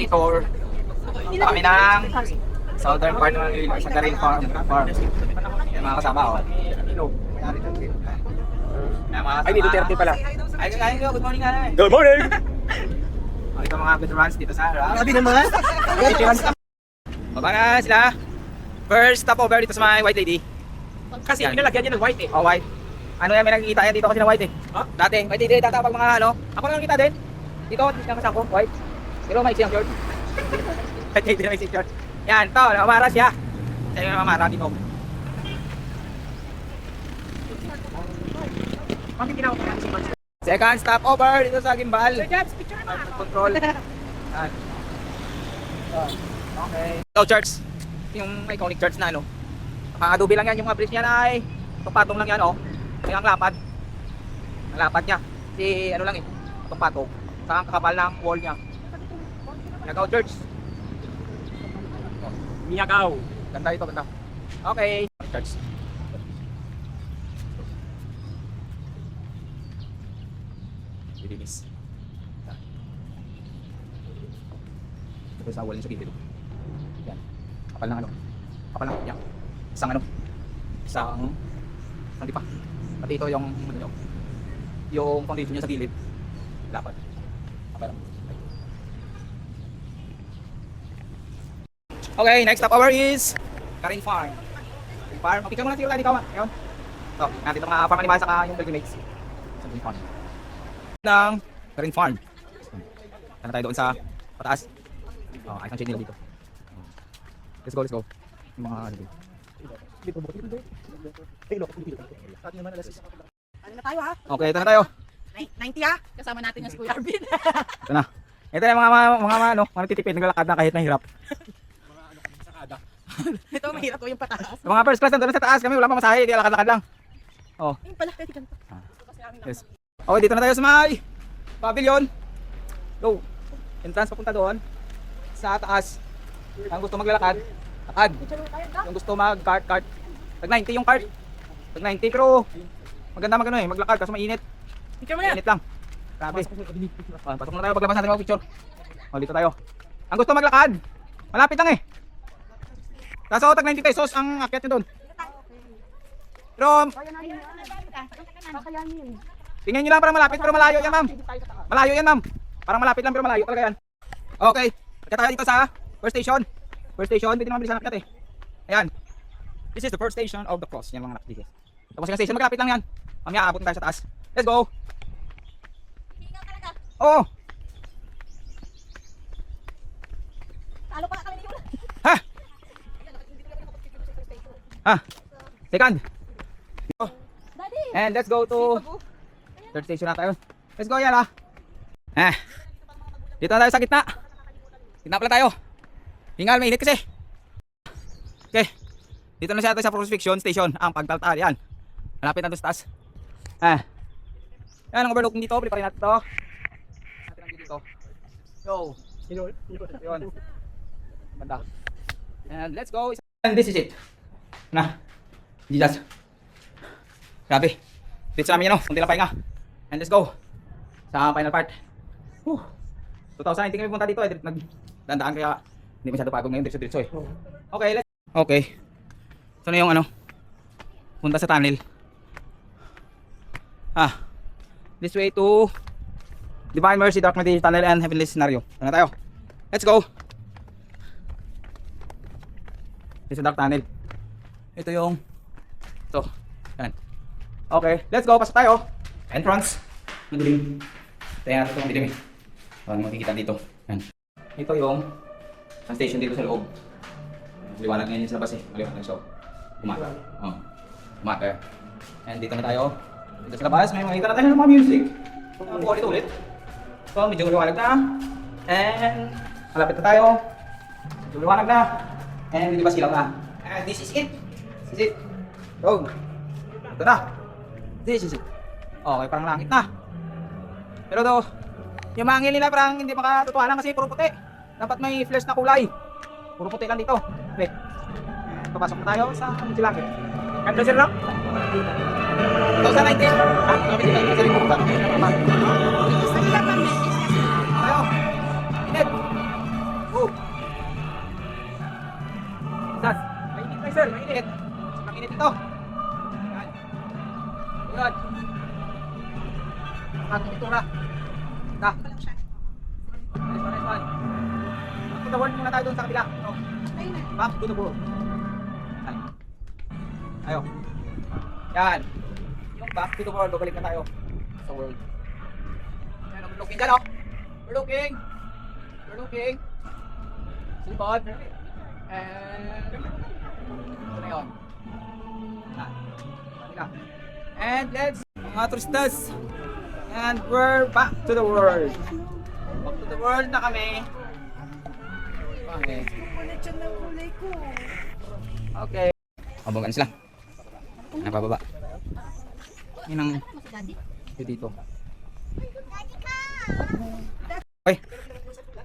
day tour. Kami ng southern part ng Illinois, sa Garin Farm. Yung mga kasama ko. Ay, dito 30 pala. Ay, good morning nga. Good morning! Ito mga veterans dito sa Harap. Sabi naman! Baba na sila. First stopover dito sa mga white lady. Kasi Yan. pinalagyan niya ng white eh. Oh, white. Ano yan, may nakikita yan dito kasi na white eh. Huh? Dati, white lady, tatapag mga ano. Ako lang nakikita din. Dito, discount ako, white. Pero may siyang short. White lady na may siyang short. Yan, to, namamara siya. Siya yung namamara dito. Bakit ginawa ko natin si Max? Second stopover dito sa Gimbal. Sir Jabs, picture na! Control. Yan. Okay. So, church. Yung iconic church na ano. Adobe lang yan, yung mga bridge niya na ay patong lang yan, oh. Yung ang lapad. Ang lapad niya. Si ano lang eh, patong. Sa kakapal ng wall niya. Nagaw church. Miyagaw. Ganda ito, ganda. Okay. Church. Dilinis. Ito sa wall niya sa gilid. Yan. Kapal ng ano. Kapal ng yan. Isang ano. Isang hindi pa. Pati ito yung ano, yung foundation niya sa gilid. Lapad. Kapal lang. Okay, next stopover is Garin Farm. Garin Farm. Picture mo na siguro tayo dito. Ayun. So, natin itong mga farm animals saka yung pilgrimage. Sa Garin Farm. Ng Garin Farm. Sana tayo doon sa pataas. Oh, ayos ang shade nila dito. Let's go, let's go. Yung mga ano dito. Ano na tayo ha? Okay, ito na tayo. 90 ha? Kasama natin yung Kuya Arvin. Ito na. Ito na yung mga ano, mga titipid naglalakad na kahit mahirap. Ito mahirap ko yung pataas. Yung mga first class nandun sa taas kami, wala pa masahe, di lakad-lakad lang. Oh. Ayun pala, pwede ganito. Yes. Okay, dito na tayo sa may pavilion. Go. Entrance papunta doon. Sa taas. Ang gusto maglalakad, lakad. Yung gusto mag-kart. Tag 90 yung kart. Tag 90 pero maganda magano eh, maglakad kasi mainit. Picture mo yan. Mainit lang. Grabe. Pasok na tayo paglabas natin mga picture. Oh, dito tayo. Ang gusto maglakad, malapit lang eh. Kaso tag 90 pesos ang akyat nyo doon. Pero tingnan nyo lang parang malapit pero malayo yan ma'am. Malayo yan ma'am. Parang malapit lang pero malayo talaga yan. Okay. Kaya tayo dito sa first station. First station, pwede naman bilisan ang akyat eh. Ayan. This is the first station of the cross. Yan mga nakikita. Tapos yung station, magkalapit lang yan. Mamaya aabot tayo sa taas. Let's go. Oo. Talo pa kami dito. Ha? Ha? Second. Daddy. And let's go to third station na tayo. Let's go yan ah. Dito na tayo sa gitna. Gitna pala tayo. Hingal, mainit kasi. Okay. Dito na siya tayo sa crucifixion station. Ang pagtaltal yan. Malapit na doon sa taas. Yan ang overlooking dito. Pili pa rin natin ito. Natin ang dito. Yo. Yun. Banda. And let's go. And this is it. Na. Jesus. Grabe. Dito sa namin yan o. Kunti lang pahinga. And let's go. Sa final part. 2019 kami punta dito. Nagdandaan kaya hindi masyado pagod ngayon. Diretso eh. Okay. Okay. Ito na yung ano. Punta sa tunnel. This way to Divine Mercy, Dark Material Tunnel and Heavenly Scenario. Ito na tayo. Let's go. This is Dark Tunnel. Ito yung ito. Yan. Okay, let's go. Pasok tayo. Entrance. Madilim. Tingnan natin ito madilim eh. Ano makikita dito. Yan. Ito yung station dito sa loob. Liwanag ngayon sa labas eh. Maliwanag siya. Umata. Umata. And dito na tayo. Dito sa labas, may makikita natin ng mga music. Ulit-ulit. So, medyo liwanag na. And malapit na tayo. Medyo liwanag na. And hindi ba silaw na. And this is it. This is it. Go. Ito na. This is it. Okay, parang langit na. Pero to, yung mga ngil nila parang hindi makatotohanan kasi puro puti. Dapat may flash na kulay. Puro puti lang dito. Okay. Papasok na tayo sa langit. Ganda sir, no? 2019. Kami dito sa rin pupunta. Tayo. Init. to the world muna tayo doon sa kabila. No. Back to the world. Yan. Ayo. Yan. Yung back to the world, balik na tayo sa world. Yan, we're looking dyan, oh. We're looking. We're looking. Silipod. And ito na yun. Yan. Kabila. And let's, mga turistas. And we're back to the world. Back to the world na kami. Okay. Okay. Abangan sila. Napababa. Yun ang dito. Okay.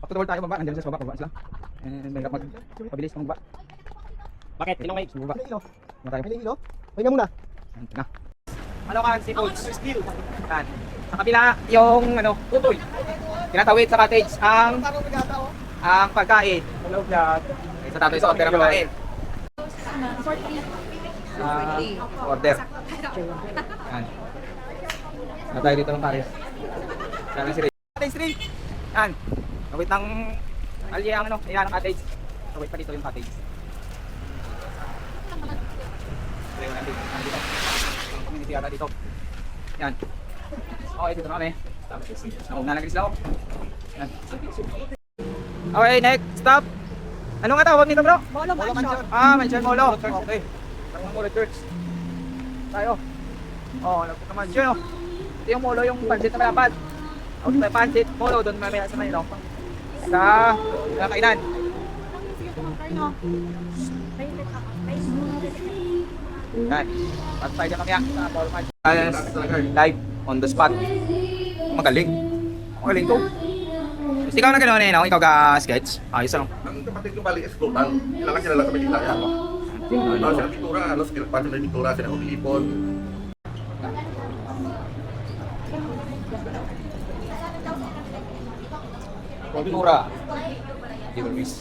Back to the world tayo baba. Nandiyan sa baba sila. And mahirap mabilis kung baba. Bakit? Tinong may Baba. Ano tayo? Pahinga muna. Ito na. Malokan Seafoods. Yan. Sa kabila yung ano, tutoy. Tinatawid sa cottage ang pagkain. hello vlog. Sa tatay sa order ng pagkain. Order. Yan. Na tayo dito ng pares. Sana si Ray. Cottage rin. Yan. Nawit ng alye ang ano, ayan ang cottage. Nawit pa dito yung cottage. Ayun, nandito. Ang community ata dito. Yan. Okay, dito na kami. Nauna lang sila ako. Yan. Okay, next stop. Ano nga tawag nito, bro? Molo Mansion. Mansion Molo. Okay. Ang Molo Church. Tayo. Oh, nagpunta Mansion, oh. Ito yung Molo, yung pancit na malapad. Out by pancit, Molo, doon mamaya sa Manilo. Sa kainan. Yan. At tayo kami sa Molo Mansion. Live on the spot. Magaling. Magaling to. Tapos ikaw na gano'n eh, no? Ikaw ka-sketch. Ayos ano? Ang kapatid ko bali explotan. Kailangan sila lang sa Manila yan. Ano sila pintura, ano skill pa sila pintura, sila umiipon. Pintura. Zero miss.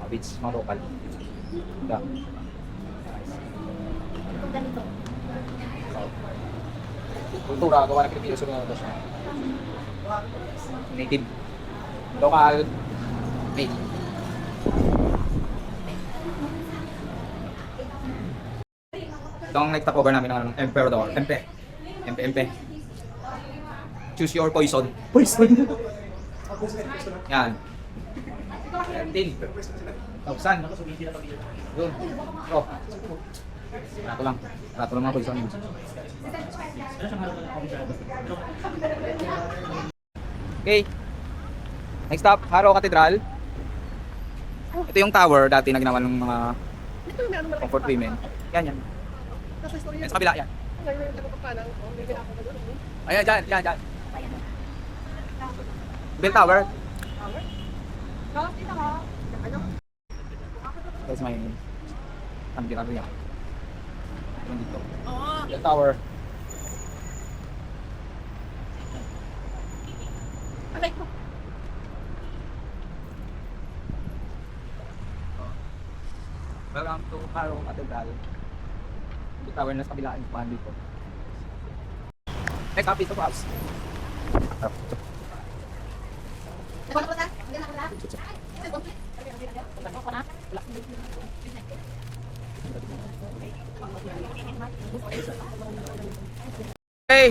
Beach, mga local. Da. Kultura, gawa ng Pilipino sa mga siya. Native. Local. Made. Ito ang nag-tapover namin ng Emperador. Empe. Choose your poison. Poison? Yan. 10. Tausan. Doon. Oh. Rato lang mga poison. Okay. Next stop, Haro Cathedral. Ito yung tower dati na ginawa ng mga comfort women. Yan. Yan sa kabila, yan. Ayan, dyan. Bell Tower. That's my ang ginagawa niya. Dito. Bell Tower. Welcome to Haro Cathedral. Yung tower na sa kabila yung pahan dito. Next up is the house. Okay.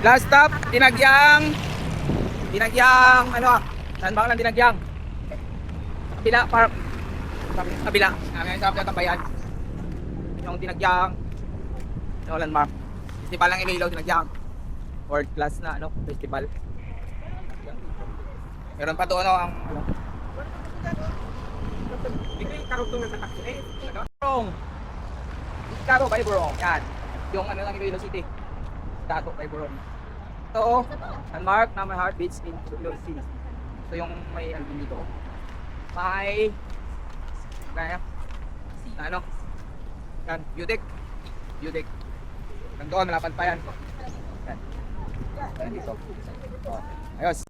Last stop, Dinagyang, ano, saan ba lang Dinagyang? Kabila Park. Kabila. Ngayon sa Kabayan. Yung Dinagyang, yung landmark. Festival ng Iloilo, Dinagyang. World class na ano, festival. Meron pa doon ang ano. Ito yung karugtong ng tatak. Burong. Chicago by Burong. Yan. Yung ano ng Iloilo City. Chicago by Burong. Ito oh, landmark na my heart beats in Iloilo City. Ito yung may album dito. May kaya na ano? Yan, Udic. Nandoon, malapad pa yan. Yan. Yan dito. Oh, ayos.